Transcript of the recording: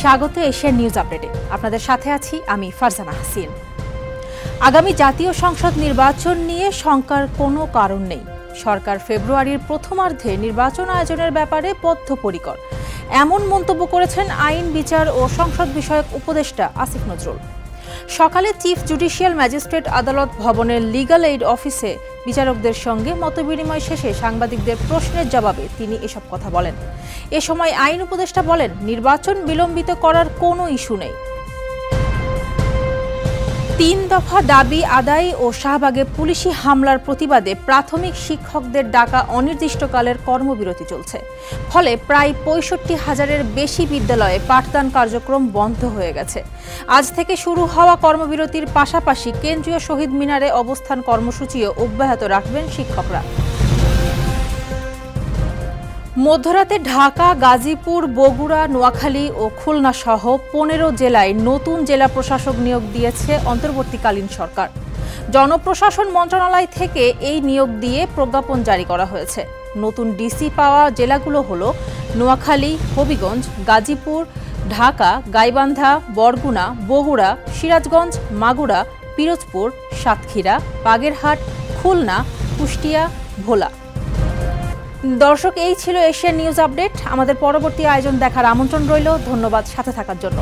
স্বাগত Asian news আপডেটে। আপনাদের সাথে আছি আমি ফারজানা হাসিন। আগামী জাতীয় সংসদ নির্বাচন নিয়ে শঙ্কার কোনো কারণ নেই। সরকার ফেব্রুয়ারির প্রথমার্ধে নির্বাচন আয়োজনের ব্যাপারে বদ্ধপরিকর, এমন মন্তব্য করেছেন আইন, বিচার ও সংসদ বিষয়ক উপদেষ্টা আসিফ নজরুল। সকালে চিফ জুডিশিয়াল ম্যাজিস্ট্রেট আদালত ভবনের লিগ্যাল এইড অফিসে বিচারকদের সঙ্গে মতবিনিময় শেষে সাংবাদিকদের প্রশ্নের জবাবে তিনি এসব কথা বলেন। এ সময় আইন উপদেষ্টা বলেন, নির্বাচন বিলম্বিত করার কোনো ইস্যু নেই। ৩ দফা দাবি আদায় ও শাহবাগে পুলিশি হামলার প্রতিবাদে প্রাথমিক শিক্ষকদের ডাকা অনির্দিষ্টকালের কর্মবিরতি চলছে। ফলে প্রায় ৬৫,০০০-এর বেশি বিদ্যালয়ে পাঠদান কার্যক্রম বন্ধ হয়ে গেছে। আজ থেকে শুরু হওয়া কর্মবিরতির পাশাপাশি কেন্দ্রীয় শহীদ মিনারে অবস্থান কর্মসূচিও অব্যাহত রাখবেন শিক্ষকরা। মধ্যরাতে ঢাকা, গাজীপুর, বগুড়া, নোয়াখালী ও খুলনা সহ ১৫ জেলায় নতুন জেলা প্রশাসক নিয়োগ দিয়েছে অন্তর্বর্তীকালীন সরকার। জনপ্রশাসন মন্ত্রণালয় থেকে এই নিয়োগ দিয়ে প্রজ্ঞাপন জারি করা হয়েছে। নতুন ডিসি পাওয়া জেলাগুলো হলো নোয়াখালী, হবিগঞ্জ, গাজীপুর, ঢাকা, গাইবান্ধা, বরগুনা, বগুড়া, সিরাজগঞ্জ, মাগুরা, পিরোজপুর, সাতক্ষীরা, বাগেরহাট, খুলনা, কুষ্টিয়া, ভোলা। দর্শক, এই ছিল এশিয়ান নিউজ আপডেট। আমাদের পরবর্তী আয়োজন দেখার আমন্ত্রণ রইল। ধন্যবাদ সাথে থাকার জন্য।